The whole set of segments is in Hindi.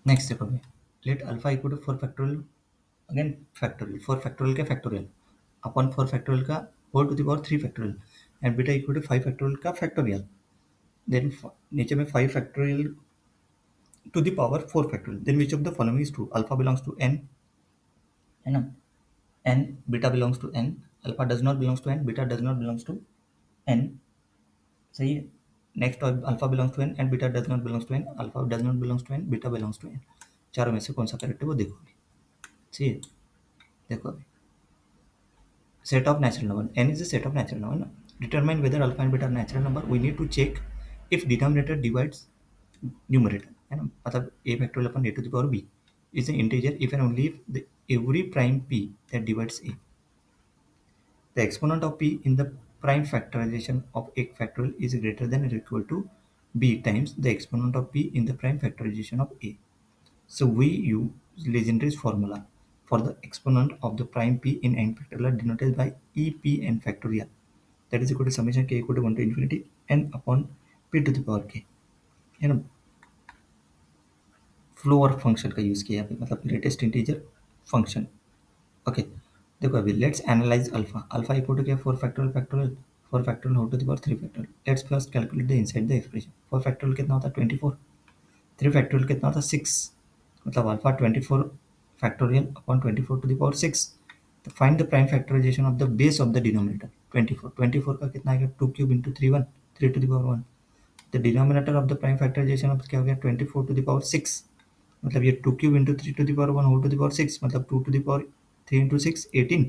नेक्स्ट देखो भाई, let alpha equal to 4 factorial, again factorial, 4 factorial का फैक्टोरियल अपॉन 4 फैक्टोरियल का whole to the power 3 factorial and beta equal to 5 factorial का फैक्टोरियल, देन नीचे में 5 factorial to the power 4 factorial, then which of the following is true? Alpha belongs to n, है ना, n, beta belongs to n, alpha does not belongs to n, beta does not belongs to n, सही है। Next alpha belongs to N and beta does not belongs to N, alpha does not belongs to N, beta belongs to N, चारों में से कौन सा करेक्ट है वो देखो अभी। सही है, देखो अभी set of natural number, n is a set of natural number ना, determine whether alpha and beta are natural number, we need to check if denominator divides numerator, है ना, मतलब a factorial upon a to the power b is an integer if and only if the every prime p that divides a, the exponent of p in the prime factorization of a factorial is greater than or equal to b times the exponent of p in the prime factorization of a. So we use Legendre's formula for the exponent of the prime p in n factorial denoted by epn factorial, that is equal to summation k equal to 1 to infinity n upon p to the power k, है ना। फ्लोअर फंक्शन का यूज़ किया है, मतलब लेटेस्ट इंटीजर फंक्शन। ओके, देखो अभी let's analyse alpha, alpha equal to क्या, 4 फैक्टोरियल फैक्टोरियल, 4 फैक्टोरियल हो to the power 3 factorial, let's first calculate the inside the expression. 4 factorial कितना होता है 24, 3 फैक्टोरियल कितना होता है 6, मतलब alpha 24 factorial upon 24 to the power 6, तो find the prime factorization of the base of the denominator 24, 24 का कितना आएगा 2 cube into 3 1, 3 to the power 1, the denominator of the prime factorization of क्या हो गया 24 टू द पावर 6, मतलब ये 2 cube into 3 to the power 1 whole to the power 6, मतलब 2 to the power 3 into 6 18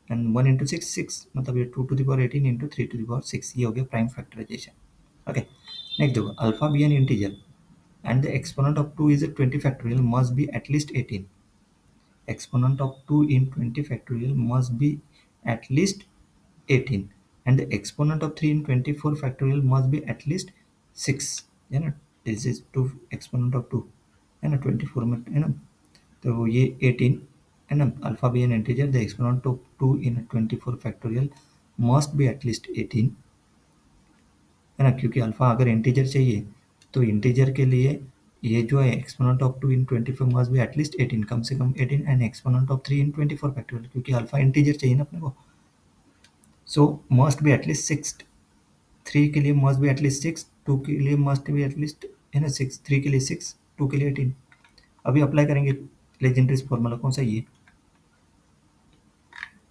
and 1 into 6 6, मतलब ये 2 to the power 18 into 3 to the power 6, ये हो गया प्राइम फैक्टराइजेशन। ओके, नेक्स्ट देखो alpha be an integer and the exponent of 2 is a 20 factorial must be at least 18, exponent of 2 in 20 factorial must be at least 18 and the exponent of 3 in 24 factorial must be at least 6, है ना, this is 2 exponent of 2, है ना 24 में, है ना, तो ये 18, है ना, alpha be an integer, the exponent of 2 in 24 factorial must be at least 18, है ना, क्योंकि अल्फा अगर इंटीजर चाहिए तो इंटीजर के लिए ये जो है exponent of 2 in 24 must be at least 18, कम से कम 18 and exponent of 3 in 24 factorial, क्योंकि अल्फा इंटीजर चाहिए ना अपने को, सो मस्ट बी एटलीस्ट 6, 3 के लिए मस्ट बी एटलीस्ट 6, 2 के लिए मस्ट बी एटलीस्ट, है ना 6, 3 के लिए 6, 2 के लिए 18। अभी अप्लाई करेंगे लेजेंडरीज फॉर्मूला, कौन सा ये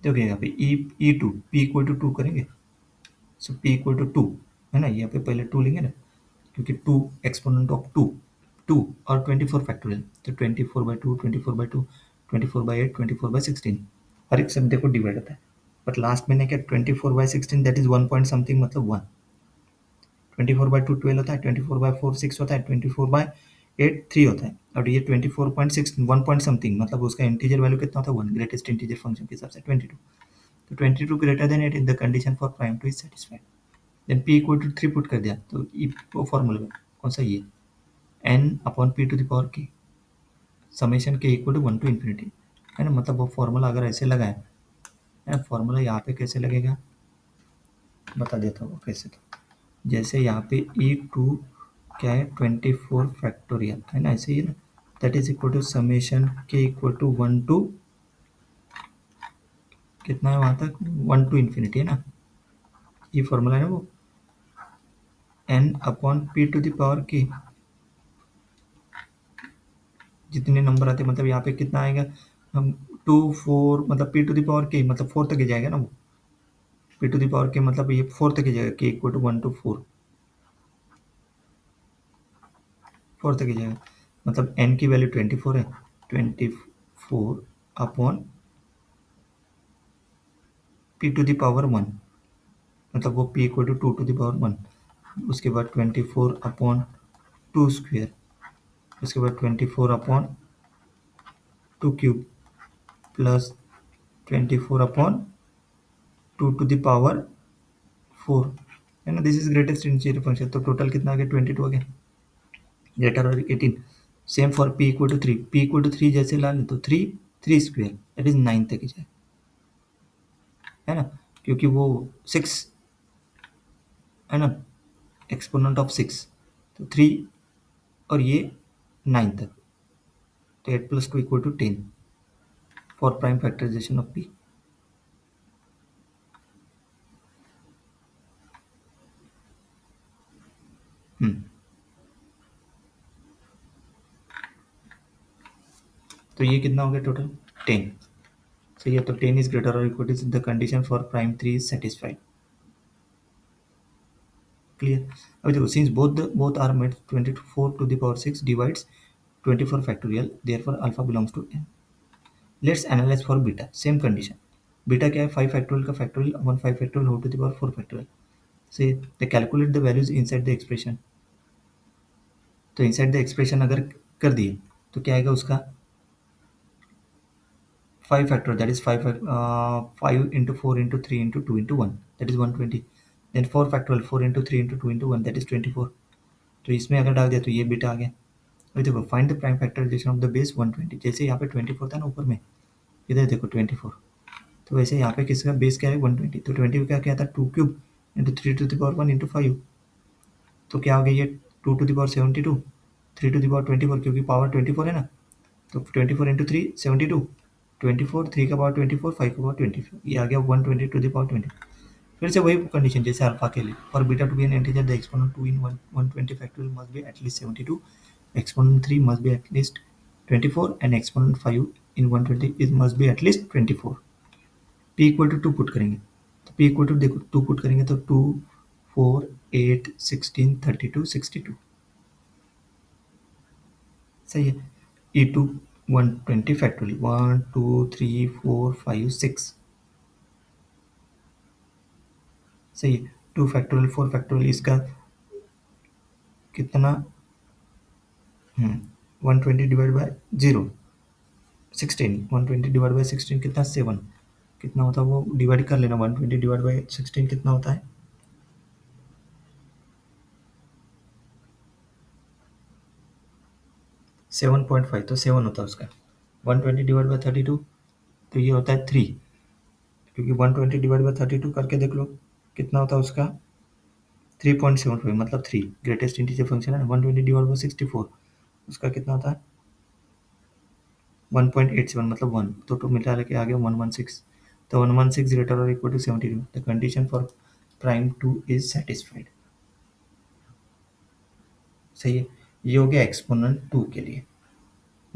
देखिए यहाँ पे ई टू पी इक्वल टू 2 करेंगे, सो पी इक्वल टू 2, है ना, यहाँ पे पहले 2 लेंगे ना, क्योंकि 2 एक्सपोनेंट ऑफ 2, 2 और 24 फैक्टोरियल, तो 24/2, 24/2, 24/8, 24/16, हर एक सब देखो डिवाइड होता है, बट लास्ट में ने क्या 24/16 दैट इज 1 पॉइंट समथिंग, मतलब 1, 24/2 12 होता है, 24/4 6 होता है, 24/8 3 होता है, और ये 24.6 1 पॉइंट समथिंग, मतलब उसका इंटीजर वैल्यू कितना होता है 1, ग्रेटेस्ट इंटीजर फंक्शन के हिसाब से 22, तो 22 greater than 8 in the condition for prime two is satisfied, then p equal to 3 put कर दिया, तो वो फॉर्मूला में कौन सा ये n upon p to the power k summation k equal to 1 to infinity, है ना, मतलब वो फॉर्मूला अगर ऐसे लगा है ना, फॉर्मूला यहाँ पे कैसे लगेगा बता देता हूँ कैसे, तो जैसे यहाँ पे ई टू क्या है 24 फैक्टोरियल, है ना, ऐसे ही ना, that is equal to summation k equal to 1 to कितना है वहाँ तक 1 टू इन्फिनिटी, है ना, ये फॉर्मूला है ना वो n upon p to the power k, जितने नंबर आते हैं, मतलब यहाँ पे कितना आएगा हम 2 4, मतलब पी टू द पावर के मतलब 4 तक ही जाएगा ना वो, पी टू द पावर के मतलब ये 4 तक ही जाएगा, के इक्वल टू 1 टू 4, 4 तक ही जाएगा, मतलब n की वैल्यू 24 है, 24 upon p to the power 1, मतलब वो p equal to 2 to the power 1, उसके बाद 24 अपॉन 2 स्क्वेयर, उसके बाद 24 upon 2 cube plus 24 upon 2 to the power 4, है ना, this is greatest integer function, तो टोटल कितना आ गया 22 आ गया, ग्रेटर और 18, same for p equal to 3, p equal to 3 जैसे ला लें तो 3 3 स्क्वेयर दैट इज 9 तक ही जाए, है ना, क्योंकि वो 6 है ना, एक्सपोनेंट ऑफ 6, तो 3 और ये 9 तक, तो 8 plus 2 equal to 10 for prime factorization of p. तो ये कितना हो गया टोटल 10. सही है, तो 10 is greater or equal to the condition for prime 3 is satisfied. Clear. अभी देखो, since both are made 24 to the power 6 divides 24 factorial, therefore alpha belongs to n. Let's analyze for beta. Same condition. Beta क्या है, 5 फैक्टोरियल का फैक्टोरियल अपन 5 फैक्टोरियल हो टू द पावर 4 फैक्टोरियल. से दे calculate the values inside the expression. तो इनसाइड द एक्सप्रेशन अगर कर दिए तो क्या आएगा उसका 5 factor, that is 5 into 4 into 3 into 2 into 1, that is 120. Then 4 factorial 4 into 3 into 2 into 1, that is 24. तो इसमें अगर डाल दिया तो ये बीटा आ गया. अभी देखो, find the prime factorization of the base 120. जैसे यहाँ पे 24 था ना ऊपर में, इधर देखो 24. तो वैसे यहाँ पे किसका बेस क्या है 120. तो 20 का क्या था 2 cube into 3 to the power 1 into 5. तो क्या हो गया ये 2 to the power 72, 3 to the power 24, क्योंकि पावर 24 है ना. तो 24 इंटू 3 72, 24 3 का पावर 24 5 का पावर 24, ये आ गया 120 टू द पावर 20. फिर से वही कंडीशन जैसे अल्फा के लिए. For beta to be an integer the exponent 2 in 120 factorial must be at least 72, exponent 3 must be at least 24, and exponent 5 in 120 is must be at least 24. p equal to 2 put करेंगे. तो p equal to देखो 2 पुट करेंगे तो 2 4 8 16 32 62. सही है. e two 120 factorial 1 2 3 4 5 6. सही है. 2 फैक्टोरियल 4 फैक्टोरियल इसका कितना 120 डिवाइड बाय 0 16. 120 डिवाइड बाय 16 कितना 7. कितना होता है वो डिवाइड कर लेना. 120 डिवाइड बाय 16 कितना होता है 7.5. तो 7 होता है उसका. 120 डिवाइड बाय 32 तो ये होता है 3, क्योंकि 120 डिवाइड बाय 32 करके देख लो कितना होता है उसका 3.75, मतलब 3 ग्रेटेस्ट इंटीजर फंक्शन है. 120 डिवाइड बाय 64 उसका कितना होता है 1.87, मतलब 1. तो मिला के आ गया 116. तो 116 ग्रेटर और equal to 72. The condition for prime 2 is satisfied. सही है. ये हो गया एक्सपोनेंट 2 के लिए.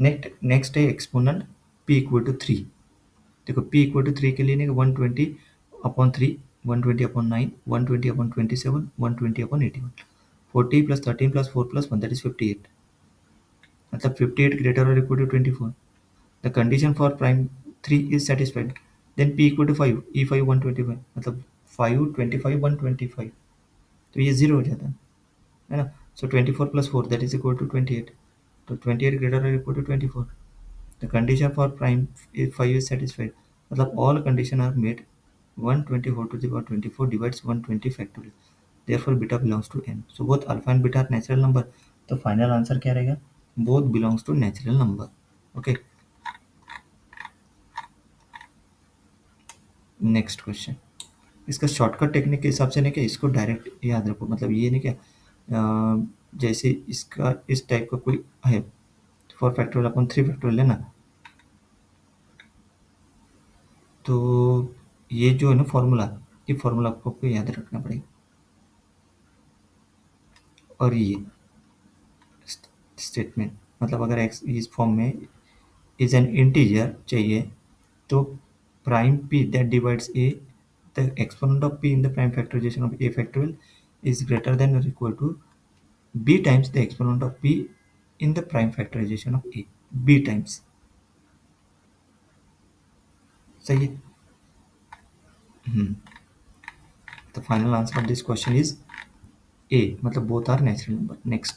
नेक्स्ट है एक्सपोनेंट p इक्वल टू 3. देखो p इक्वल टू 3 के लिए नहीं 120 upon 3, 120 upon 9, 120 upon 27, 120 upon 81. 40 plus 13 plus 4 plus 1, that is 58. मतलब 58 ग्रेटर और equal to 24. The condition for prime 3 is satisfied. Then p equal to 5, e5 125, मतलब 5 25 125. तो ये 0 हो जाता है ना. So 24 plus 4 that is equal to 28. तो 28 ग्रेटर और equal to 24. The condition for prime 5 is satisfied. मतलब all condition are met. 124 to the power 24 divides 120 factorial. Therefore, beta belongs to n. So both alpha and beta are natural number. तो फाइनल आंसर क्या रहेगा, both belongs to natural number. Okay. Next question. इसका शॉर्टकट टेक्निक के हिसाब से नहीं, क्या इसको डायरेक्ट याद रखो. मतलब ये नहीं क्या जैसे इसका इस टाइप का कोई है 4 फैक्टोरियल अपन 3 फैक्टोरियल लेना. तो ये जो है ना फॉर्मूला, ये फॉर्मूला आपको याद रखना पड़ेगा. और ये स्टेटमेंट, मतलब अगर x इस फॉर्म में इज एन इंटीजर चाहिए तो prime p that divides a, the exponent of p in the prime factorization of a factorial is greater than और equal to b times the exponent of p in the prime factorization of a. b times. सही है. The final answer of this question is a, मतलब both are natural number. Next.